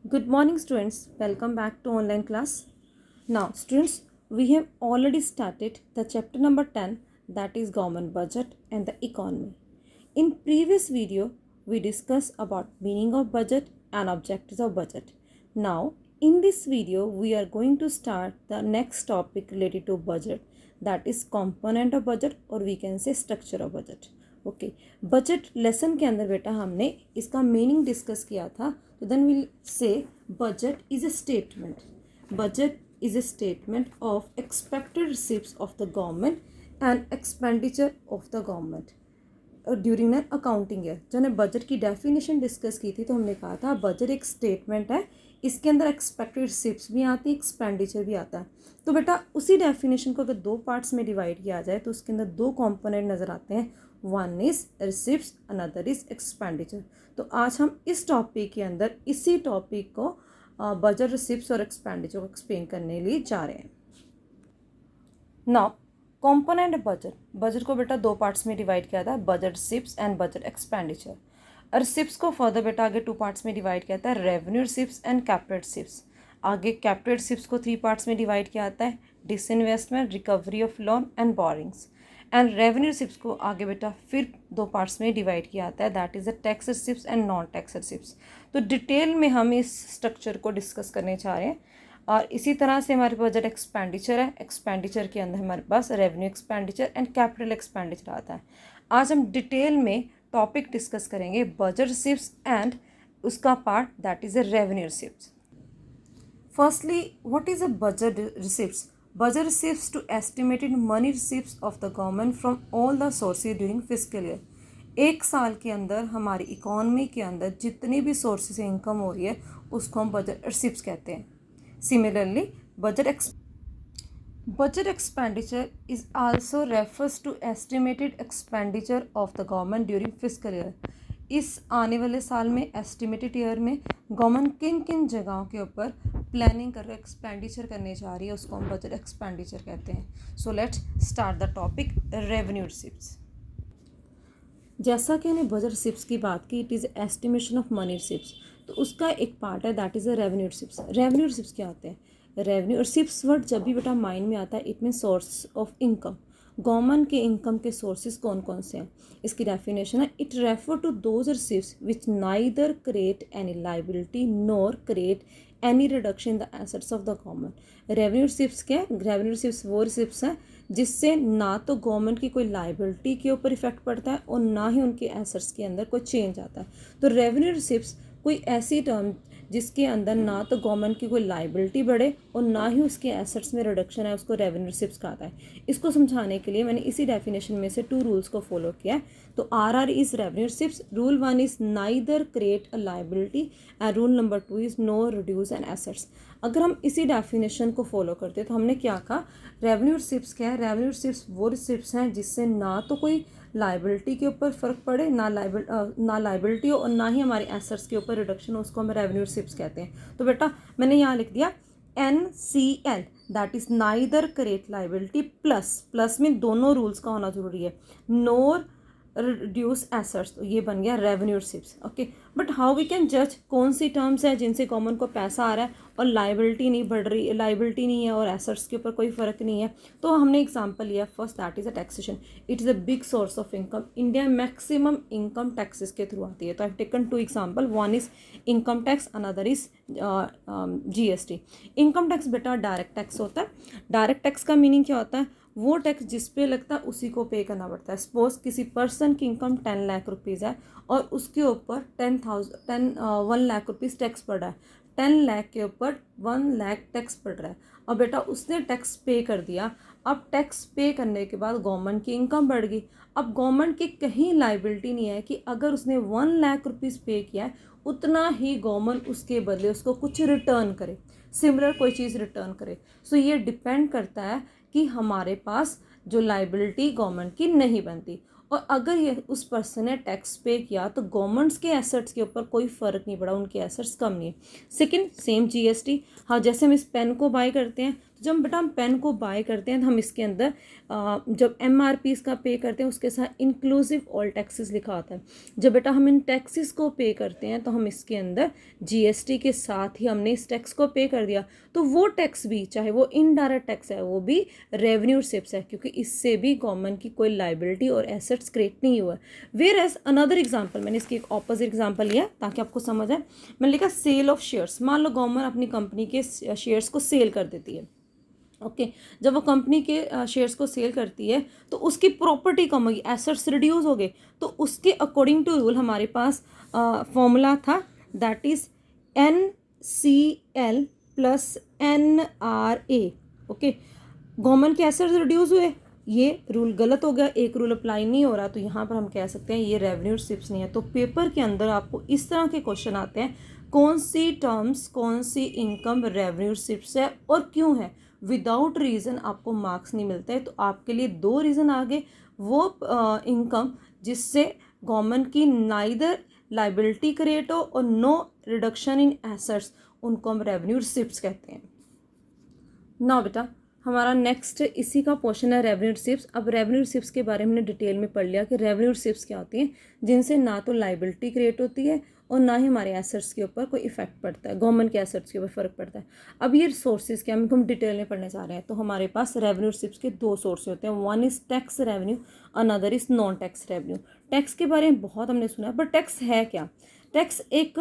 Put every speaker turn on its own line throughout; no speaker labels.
Good morning, students. Welcome back to online class. Now, students, we have already started the chapter number 10, that is government budget and the economy. In previous video, we discussed about meaning of budget and objectives of budget. Now, in this video, we are going to start the next topic related to budget, that is component of budget, or we can say structure of budget. Okay budget lesson के अंदर बेटा हमने इसका meaning discuss किया था. तो then will say budget is a statement of expected receipts of the government and expenditure of the government during an accounting year. जो हमने बजट की डेफिनेशन डिस्कस की थी तो हमने कहा था बजट एक स्टेटमेंट है, इसके अंदर एक्सपेक्टेड रिसिप्ट्स भी आती है, एक्सपेंडिचर भी आता है. तो बेटा उसी डेफिनेशन को अगर दो पार्ट्स में डिवाइड किया जाए तो उसके अंदर दो कंपोनेंट नज़र आते हैं. One is receipts, another is expenditure. तो आज हम इस टॉपिक के अंदर इसी टॉपिक को बजट, रिसिप्ट्स और एक्सपेंडिचर को एक्सप्लेन करने के लिए जा रहे हैं. नाउ कंपोनेंट बजट को बेटा दो पार्ट्स में डिवाइड किया था, budget receipts and budget expenditure. Receipts को फर्दर बेटा आगे टू पार्ट्स में डिवाइड किया था, revenue receipts and capital receipts. आगे कैपिटल रिसिप्ट्स को थ्री पार्ट्स में डिवाइड किया जाता है, disinvestment, recovery of loan and borings. And revenue receipts को आगे बेटा फिर दो पार्ट्स में डिवाइड किया जाता है, that is the tax receipts and non tax receipts. तो डिटेल में हम इस स्ट्रक्चर को डिस्कस करने चाह रहे हैं. और इसी तरह से हमारे पास बजट एक्सपेंडिचर है, एक्सपेंडिचर के अंदर हमारे पास revenue expenditure and capital expenditure आता है. आज हम डिटेल में टॉपिक डिस्कस करेंगे बजट रिसिप्ट्स एंड उसका part that is a revenue receipts. Firstly what is a budget receipts? Budget receipts to estimated money receipts of the government from all the sources during fiscal year. एक साल के अंदर हमारी economy के अंदर जितनी भी सोर्सेज से इनकम हो रही है उसको हम बजट रिसिप्ट्स कहते हैं. Similarly budget expenditure is also refers to estimated expenditure of the government during fiscal year. इस आने वाले साल में एस्टिमेटेड ईयर में गवर्नमेंट किन किन जगहों के ऊपर प्लानिंग कर रहे एक्सपेंडिचर करने जा रही है उसको हम बजट एक्सपेंडिचर कहते हैं. So let's start the topic revenue receipts. जैसा कि हमने बजट रिसिप्ट्स की बात की, it is estimation of money receipts. तो उसका एक पार्ट है that is a revenue receipts. Revenue receipts क्या होते हैं? रेवेन्यू रिसिप्ट्स वर्ड जब भी बेटा माइंड में आता है it mean source of income. Government के इनकम के सोर्सेज कौन कौन से हैं? इसकी डेफिनेशन है it refer to those receipts which neither create any liability nor create any reduction in the assets of the government. Revenue receipts क्या है? रेवेन्यू रिसिप्ट्स वो रिसिप्ट्स हैं जिससे ना तो गवर्नमेंट की कोई लाइबिलिटी के ऊपर इफेक्ट पड़ता है और ना ही उनके एसेट्स के अंदर कोई चेंज आता है. तो रेवेन्यू रिसिप्ट्स कोई ऐसी टर्म जिसके अंदर ना तो गवर्नमेंट की कोई लाइबिलिटी बढ़े और ना ही उसके एसेट्स में रिडक्शन है, उसको रेवेन्यू रिसिप्ट्स कहता है. इसको समझाने के लिए मैंने इसी डेफिनेशन में से टू रूल्स को फॉलो किया है. तो R is revenue receipts. Rule one is neither create a liability and rule number two is no reduce an assets. अगर हम इसी डेफिनेशन को फॉलो करते हैं तो हमने क्या कहा? रेवेन्यू रिसिप्ट्स क्या है? रेवेन्यू रिसिप्ट्स वो रिसिप्ट्स हैं जिससे ना तो कोई लाइबिलिटी के ऊपर फ़र्क पड़े, ना लाइबिलिटी हो और ना ही हमारे एसेट्स के ऊपर रिडक्शन हो, उसको हम रेवेन्यू रिसिप्ट्स कहते हैं. तो बेटा मैंने यहाँ लिख दिया NCL that is neither create liability plus में दोनों रूल्स का होना जरूरी है, नोर रिड्यूस एसेट्स. तो ये बन गया revenue receipts. Okay, but how we can जज कौन सी टर्म्स है जिनसे गवर्नमेंट को पैसा आ रहा है और लाइबिलिटी नहीं बढ़ रही, लाइबिलिटी नहीं है और एसेट्स के ऊपर कोई फ़र्क नहीं है. तो हमने एग्जांपल लिया first that is a taxation. It is a big source of income. India maximum income taxes के थ्रू आती है. तो I have taken two example, one is income tax, another is GST. Income tax बेटा direct tax होता है. Direct tax का meaning क्या होता है? वो टैक्स जिस पे लगता है उसी को पे करना पड़ता है. सपोज किसी पर्सन की इनकम 10 लाख रुपीज़ है और उसके ऊपर 1 लाख रुपीज़ टैक्स पड़ रहा है. 10 लाख के ऊपर 1 लाख टैक्स पड़ रहा है. और बेटा उसने टैक्स पे कर दिया. अब टैक्स पे करने के बाद गवर्नमेंट की इनकम बढ़ गई. अब गवर्नमेंट की कहीं लाइबिलिटी नहीं है कि अगर उसने 1 लाख रुपीज़ पे किया है उतना ही गवर्नमेंट उसके बदले उसको कुछ रिटर्न करे, सिमिलर कोई चीज़ रिटर्न करे. सो ये डिपेंड करता है कि हमारे पास जो लाइबिलिटी गवर्नमेंट की नहीं बनती. और अगर ये उस पर्सन ने टैक्स पे किया तो गवर्नमेंट्स के एसेट्स के ऊपर कोई फ़र्क नहीं पड़ा, उनके एसेट्स कम नहीं है. Second same GST. हाँ, जैसे हम इस पेन को बाय करते हैं जब बेटा हम पेन को बाय करते हैं तो हम इसके अंदर जब MRP इसका पे करते हैं उसके साथ इंक्लूसिव ऑल टैक्सेस लिखा आता है। जब बेटा हम इन टैक्सेस को पे करते हैं तो हम इसके अंदर GST के साथ ही हमने इस टैक्स को पे कर दिया, तो वो टैक्स भी चाहे वो इनडायरेक्ट टैक्स है वो भी रेवेन्यू रिसिप्ट्स है, क्योंकि इससे भी गवर्नमेंट की कोई लाइबिलिटी और एसेट्स क्रिएट नहीं हुआ। वेयर एज अनदर एग्जाम्पल, मैंने इसकी एक ऑपोजिट एग्जाम्पल लिया ताकि आपको समझ आए। मैंने लिखा सेल ऑफ शेयर्स। मान लो गवर्नमेंट अपनी कंपनी के शेयर्स को सेल कर देती है। ओके जब वो कंपनी के शेयर्स को सेल करती है तो उसकी प्रॉपर्टी कम होगी, एसेट्स रिड्यूस हो गए, तो उसके अकॉर्डिंग टू रूल हमारे पास फॉर्मूला था, that is NCL plus NRA। Okay government के एसेट्स रिड्यूस हुए, ये रूल गलत हो गया, एक रूल अप्लाई नहीं हो रहा, तो यहाँ पर हम कह सकते हैं ये रेवेन्यू रिसिप्ट्स नहीं है। तो पेपर के अंदर आपको इस तरह के क्वेश्चन आते हैं, कौन सी टर्म्स, कौन सी इनकम रेवेन्यू रिसिप्ट्स है और क्यों है। विदाउट रीज़न आपको मार्क्स नहीं मिलते। तो आपके लिए 2 रीज़न आगे, वो इनकम जिससे गवर्नमेंट की नाइदर लाइबिलिटी क्रिएट हो और नो रिडक्शन इन एसेट्स, उनको हम रेवेन्यू रिसिप्ट्स कहते हैं। ना बेटा हमारा नेक्स्ट इसी का पोर्शन है रेवेन्यू रिसिप्ट्स। अब रेवेन्यू रिसिप्ट्स के बारे में हमने डिटेल में पढ़ लिया कि रेवेन्यू रिसिप्ट्स क्या होती हैं, जिनसे ना तो लाइबिलिटी क्रिएट होती है और ना ही हमारे एसेट्स के ऊपर कोई इफेक्ट पड़ता है, गवर्नमेंट के एसेट्स के ऊपर फ़र्क पड़ता है। अब ये सोर्सेज क्या हम डिटेल में पढ़ने जा रहे हैं। तो हमारे पास रेवेन्यू रिसिप्ट्स के 2 सोर्स होते हैं, one is tax revenue, another is non tax revenue. Tax के बारे में बहुत हमने सुना है, पर टैक्स है क्या। टैक्स एक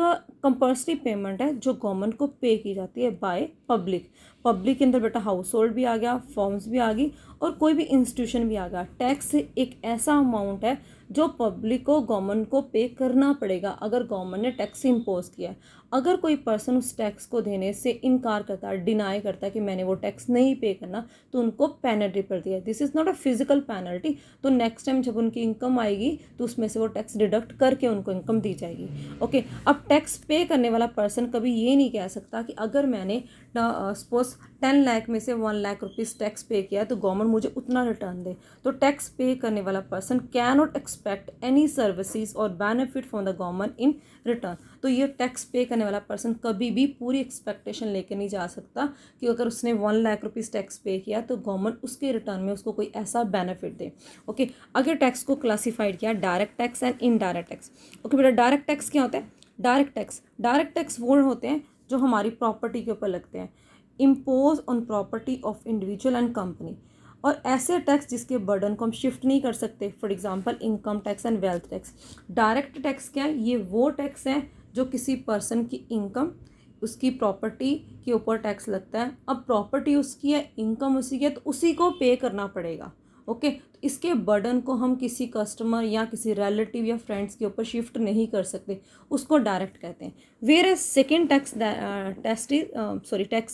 कंपल्सरी पेमेंट है जो गवर्नमेंट को पे की जाती है बाय पब्लिक। पब्लिक के अंदर बेटा हाउस होल्ड भी आ गया, फॉर्म्स भी आ गई और कोई भी इंस्टीट्यूशन भी आ गया। टैक्स एक ऐसा अमाउंट है जो पब्लिक को गवर्नमेंट को पे करना पड़ेगा अगर गवर्नमेंट ने टैक्स इम्पोज किया है। अगर कोई पर्सन उस टैक्स को देने से इनकार करता है, डिनाई करता है कि मैंने वो टैक्स नहीं पे करना, तो उनको पेनल्टी पड़ती है। This is not a physical penalty. तो नेक्स्ट टाइम जब उनकी इनकम आएगी तो उसमें से वो टैक्स डिडक्ट करके उनको इनकम दी जाएगी। ओके अब टैक्स पे करने वाला पर्सन कभी ये नहीं कह सकता कि अगर मैंने सपोज 10 लाख में से 1 लाख रुपीज़ टैक्स पे किया तो गवर्नमेंट मुझे उतना रिटर्न दे। तो टैक्स पे करने वाला person can not expect any services और benefit from the government in return. तो ये टैक्स पे करने वाला पर्सन कभी भी पूरी एक्सपेक्टेशन लेके नहीं जा सकता कि अगर उसने 1 लाख रुपीज़ टैक्स पे किया तो गवर्नमेंट उसके रिटर्न में उसको कोई ऐसा बेनिफिट दे। ओके अगर टैक्स को क्लासीफाइड किया direct tax and indirect tax. Okay बेटा डायरेक्ट टैक्स क्या होता है। डायरेक्ट टैक्स वो होते हैं जो हमारी प्रॉपर्टी के ऊपर लगते हैं, impose on property of individual and company, और ऐसे टैक्स जिसके बर्डन को हम शिफ्ट नहीं कर सकते, for example income tax and wealth tax. Direct tax क्या है, ये वो टैक्स है जो किसी पर्सन की इनकम, उसकी प्रॉपर्टी के ऊपर टैक्स लगता है। अब प्रॉपर्टी उसकी है, इनकम उसी की है, तो उसी को पे करना पड़ेगा। ओके तो इसके बर्डन को हम किसी कस्टमर या किसी रिलेटिव या फ्रेंड्स के ऊपर शिफ्ट नहीं कर सकते, उसको डायरेक्ट कहते हैं। Where as second tax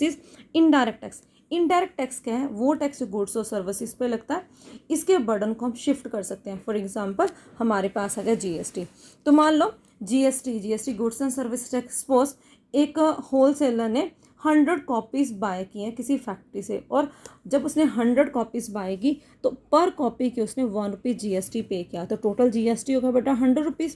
is indirect tax. Indirect tax क्या है, वो टैक्स जो गुड्स और सर्विसेज पे लगता है, इसके बर्डन को हम शिफ्ट कर सकते हैं। फॉर एग्जांपल हमारे पास आ गया GST। तो मान लो GST goods and service tax. Suppose एक होलसेलर ने 100 कॉपीज़ बाय की हैं किसी फैक्ट्री से, और जब उसने 100 कॉपीज़ बाय की तो पर कॉपी की उसने 1 रुपये GST पे किया, तो टोटल GST होगा बेटा 100 रुपीज़।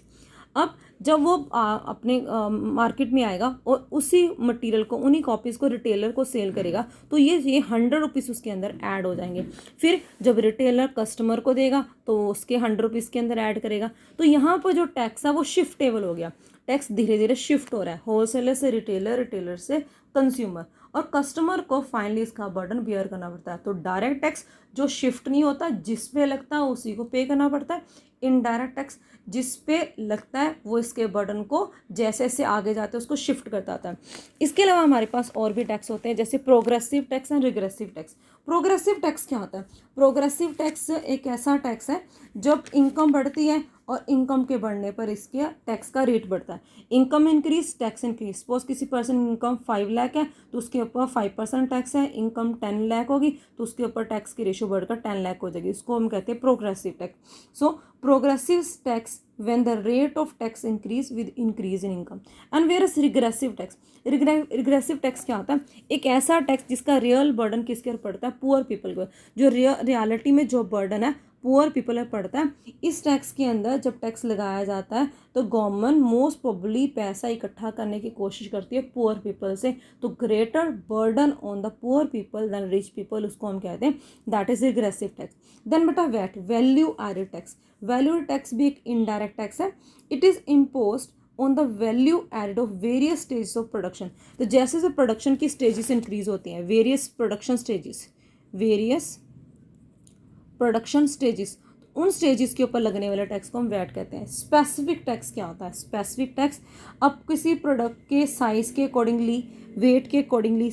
अब जब वो अपने मार्केट में आएगा और उसी मटेरियल को, उन्हीं कॉपीज़ को रिटेलर को सेल करेगा, तो ये 100 रुपीज़ उसके अंदर ऐड हो जाएंगे। फिर जब रिटेलर कस्टमर को देगा तो उसके 100 रुपीज़ के अंदर ऐड करेगा। तो यहाँ पर जो टैक्स है वो शिफ्टेबल हो गया, टैक्स धीरे धीरे शिफ्ट हो रहा है, होलसेलर से रिटेलर, रिटेलर से कंज्यूमर, और कस्टमर को फाइनली इसका बर्डन बियर करना पड़ता है। तो डायरेक्ट टैक्स जो शिफ्ट नहीं होता, जिस पे लगता है उसी को पे करना पड़ता है। इनडायरेक्ट टैक्स जिस पे लगता है वो इसके बर्डन को जैसे जैसे आगे जाते हैं उसको शिफ्ट करता आता है। इसके अलावा हमारे पास और भी टैक्स होते हैं, जैसे progressive tax and regressive tax. Progressive tax क्या होता है, प्रोग्रेसिव टैक्स एक ऐसा टैक्स है जब इनकम बढ़ती है और इनकम के बढ़ने पर इसके टैक्स का रेट बढ़ता है। Income increase, tax increase. Suppose किसी पर्सन की इनकम 5 लाख है तो उसके ऊपर 5% टैक्स है। इनकम 10 लाख होगी तो उसके ऊपर टैक्स की रेशो बढ़कर 10 लाख हो जाएगी। इसको हम कहते हैं progressive tax. So progressive tax when the rate of tax increase with increase in income and whereas regressive tax, regressive tax क्या होता है, एक ऐसा टैक्स जिसका रियल बर्डन किसके ऊपर पड़ता है, पुअर पीपल को, जो रियलिटी में जो बर्डन है पुअर पीपल पर पड़ता है। इस टैक्स के अंदर जब टैक्स लगाया जाता है तो गवर्नमेंट मोस्ट प्रोबेबली पैसा इकट्ठा करने की कोशिश करती है पुअर पीपल से, तो greater burden on the poor people than rich people, उसको हम कहते हैं that is regressive tax. Then बेटा VAT, value added tax. Value tax भी एक इनडायरेक्ट टैक्स है। It is imposed on the value added of various stages of production. तो जैसे जैसे प्रोडक्शन की स्टेजेस इंक्रीज होती हैं, various production stages, various production stages, उन स्टेजेस के ऊपर लगने वाले टैक्स को हम वैट कहते हैं। स्पेसिफिक टैक्स क्या होता है, स्पेसिफिक टैक्स अब किसी प्रोडक्ट के साइज़ के अकॉर्डिंगली, वेट के अकॉर्डिंगली,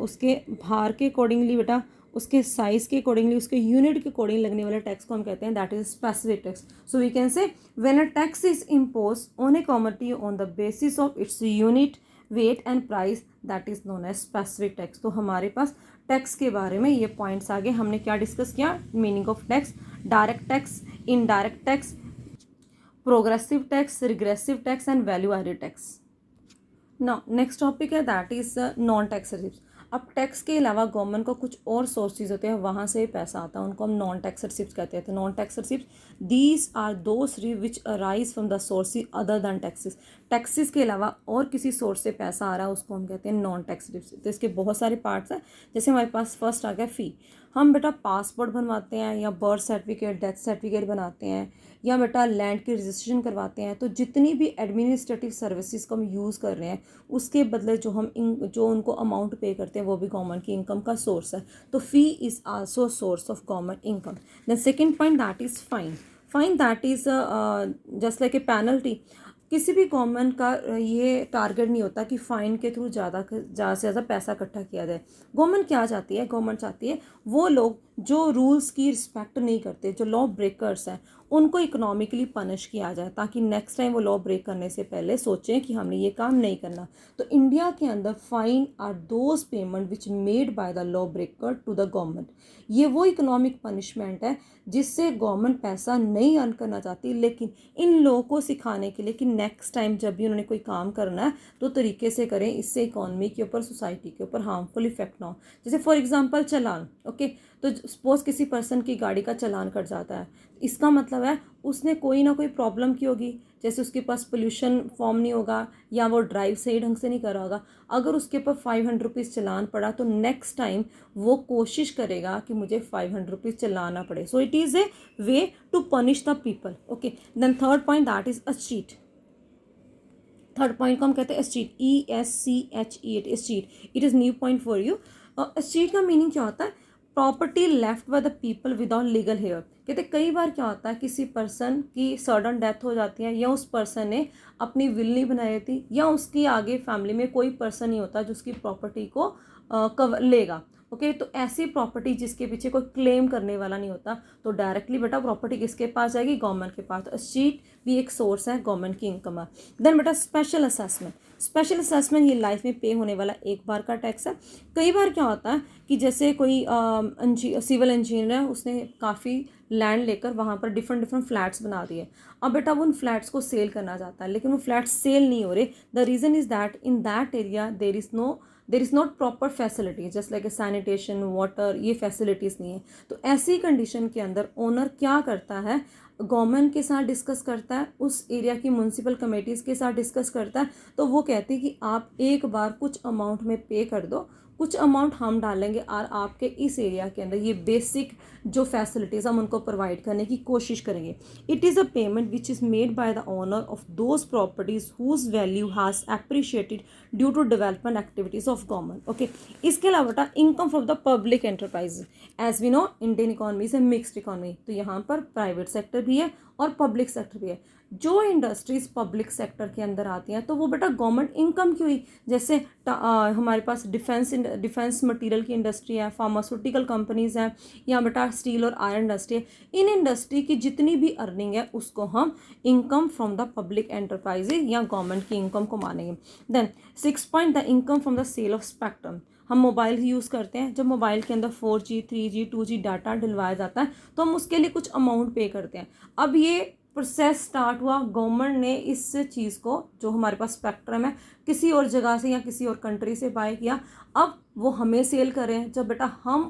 उसके भार के अकॉर्डिंगली बेटा, उसके साइज़ के अकॉर्डिंगली, उसके यूनिट के अकॉर्डिंग लगने वाले टैक्स को हम कहते हैं that is specific tax. So we can say when a tax is impose on a commodity on the basis of its unit weight and price that is known as specific tax. तो हमारे पास tax के बारे में ये points आगे हमने क्या discuss किया, meaning of tax, direct tax, indirect tax, progressive tax, regressive tax and value added tax. Now next topic है that is non tax receipt. अब टैक्स के अलावा गवर्नमेंट को कुछ और सोर्सेज होते हैं, वहाँ से पैसा आता है, उनको हम नॉन टैक्स रिसिप्ट कहते हैं। तो non tax receipt these are those which arise from the sources other than taxes. Taxes के अलावा और किसी सोर्स से पैसा आ रहा है उसको हम कहते हैं नॉन टैक्स रिसिप्ट। तो इसके बहुत सारे पार्ट्स हैं, जैसे हमारे पास फर्स्ट आ गया फ़ी। हम बेटा पासपोर्ट बनवाते हैं या बर्थ सर्टिफिकेट, डेथ सर्टिफिकेट बनाते हैं या बेटा लैंड की रजिस्ट्रेशन करवाते हैं, तो जितनी भी एडमिनिस्ट्रेटिव सर्विसेज को हम यूज़ कर रहे हैं उसके बदले जो उनको अमाउंट पे करते हैं वो भी गवर्नमेंट की इनकम का सोर्स है। तो fee is also source of government income. Then second point that is fine. Fine that is just like a penalty. किसी भी गवर्नमेंट का ये टारगेट नहीं होता कि फ़ाइन के थ्रू ज़्यादा से ज़्यादा पैसा इकट्ठा किया जाए। गवर्नमेंट क्या चाहती है, गवर्नमेंट चाहती है वो लोग जो रूल्स की रिस्पेक्ट नहीं करते, जो लॉ ब्रेकर्स हैं, उनको इकोनॉमिकली पनिश किया जाए ताकि नेक्स्ट टाइम वो लॉ ब्रेक करने से पहले सोचें कि हमने ये काम नहीं करना। तो इंडिया के अंदर fine are those payment which made by the law breaker to the government. ये वो इकोनॉमिक पनिशमेंट है जिससे गवर्नमेंट पैसा नहीं अर्न करना चाहती, लेकिन इन लोगों को सिखाने के लिए कि नेक्स्ट टाइम जब भी उन्होंने कोई काम करना है तो तरीके से करें, इससे इकोनॉमी के ऊपर, सोसाइटी के ऊपर हार्मफुल इफेक्ट ना हो। जैसे फॉर एग्जांपल चालान, ओके, तो सपोज किसी पर्सन की गाड़ी का चालान कट जाता है, इसका मतलब है उसने कोई ना कोई प्रॉब्लम की होगी, जैसे उसके पास पोल्यूशन फॉर्म नहीं होगा या वो ड्राइव सही ढंग से नहीं कर रहा होगा। अगर उसके ऊपर 500 रुपीज़ चालान पड़ा तो नेक्स्ट टाइम वो कोशिश करेगा कि मुझे 500 रुपीज़ चलाना पड़े। So it is a way to punish the people. Okay, then third point that is escheat. Third point को हम कहते हैं escheat, ESCHEAT, escheat. It is new point for you. Escheat का मीनिंग क्या होता है, property left by the people without legal heir. कहते कई बार क्या होता है किसी पर्सन की सडन डेथ हो जाती है या उस पर्सन ने अपनी विल नहीं बनाई होती या उसकी आगे फैमिली में कोई पर्सन नहीं होता जो उसकी प्रॉपर्टी को कवर लेगा। ओके, तो ऐसी प्रॉपर्टी जिसके पीछे कोई क्लेम करने वाला नहीं होता तो डायरेक्टली बेटा प्रॉपर्टी किसके पास जाएगी, गवर्नमेंट के पास। तो एस्चीट भी एक सोर्स है गवर्नमेंट की इनकम है। देन बेटा स्पेशल असेसमेंट। स्पेशल असेसमेंट ये लाइफ में पे होने वाला एक बार का टैक्स है। कई बार क्या होता है कि जैसे कोई सिविल इंजीनियर है, उसने काफ़ी लैंड लेकर वहाँ पर डिफरेंट डिफरेंट फ्लैट्स बना दिए। अब बेटा वो उन फ्लैट्स को सेल करना चाहता है लेकिन वो फ्लैट्स सेल नहीं हो रहे। The reason is that in that area there is not proper facilities just like A sanitation, water, ये फैसिलिटीज़ नहीं है। तो ऐसी कंडीशन के अंदर ओनर क्या करता है, गवर्नमेंट के साथ डिस्कस करता है, उस एरिया की म्यूनसिपल कमेटीज़ के साथ डिस्कस करता है। तो वो कहती है कि आप एक बार कुछ अमाउंट में पे कर दो, कुछ अमाउंट हम डालेंगे और आपके इस एरिया के अंदर ये बेसिक जो फैसिलिटीज़ हम उनको प्रोवाइड करने की कोशिश करेंगे। It is a payment which is made by the owner of those properties whose value has appreciated due to development activities of government. Okay, इसके अलावा बेटा income from the public enterprise. As we know Indian economy is a mixed economy, तो यहाँ पर private sector भी है और public sector भी है। जो इंडस्ट्रीज पब्लिक सेक्टर के अंदर आती हैं तो वो बेटा गवर्नमेंट इनकम की हुई, जैसे हमारे पास डिफेंस मटेरियल की इंडस्ट्री है, फार्मास्यूटिकल कंपनीज़ हैं या बेटा स्टील और आयरन इंडस्ट्री है। इन इंडस्ट्री की जितनी भी अर्निंग है उसको हम income from the public enterprises या गवर्नमेंट की इनकम को मानेंगे। Then 6 point the income from the sale of spectrum. हम मोबाइल ही यूज़ करते हैं, जब मोबाइल के अंदर 4G 3G 2G डाटा डलवाया जाता है तो हम उसके लिए कुछ अमाउंट पे करते हैं। अब ये प्रोसेस स्टार्ट हुआ, गवर्नमेंट ने इस चीज़ को, जो हमारे पास स्पेक्ट्रम है, किसी और जगह से या किसी और कंट्री से बाय किया। अब वो हमें सेल कर रहे हैं, जब बेटा हम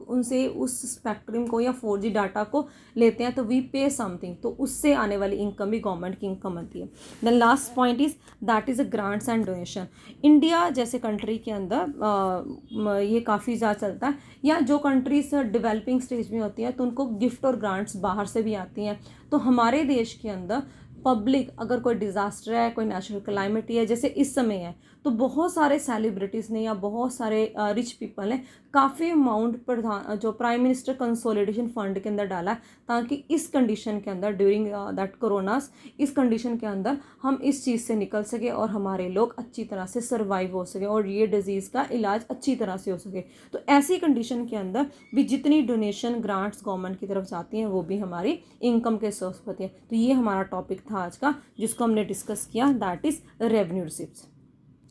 उनसे उस स्पेक्ट्रम को या 4G डाटा को लेते हैं तो वी पे समथिंग, तो उससे आने वाली इनकम भी गवर्नमेंट की इनकम बनती है। Then last point is that is a grants and donation. India जैसे कंट्री के अंदर ये काफ़ी ज़्यादा चलता है, या जो कंट्रीज डेवलपिंग स्टेज में होती हैं तो उनको गिफ्ट और ग्रांट्स बाहर से भी आती हैं। तो हमारे देश के अंदर पब्लिक अगर कोई डिज़ास्टर है, कोई नेचुरल क्लाइमिटी है, जैसे इस समय है, तो बहुत सारे सेलिब्रिटीज़ ने या बहुत सारे रिच पीपल ने काफ़ी अमाउंट प्रधान जो प्राइम मिनिस्टर कंसोलिडेशन फंड के अंदर डाला है, ताकि इस कंडीशन के अंदर ड्यूरिंग दैट कोरोनास, इस कंडीशन के अंदर हम इस चीज़ से निकल सके और हमारे लोग अच्छी तरह से सर्वाइव हो सके और ये डिजीज़ का इलाज अच्छी तरह से हो सके। तो ऐसी कंडीशन के अंदर भी जितनी डोनेशन ग्रांट्स गवर्नमेंट की तरफ जाती हैं वो भी हमारी इनकम के सोर्स होती है। तो ये हमारा टॉपिक था आज का, जिसको हमने डिस्कस किया, दैट इज़ रेवेन्यू रिसिप्ट्स।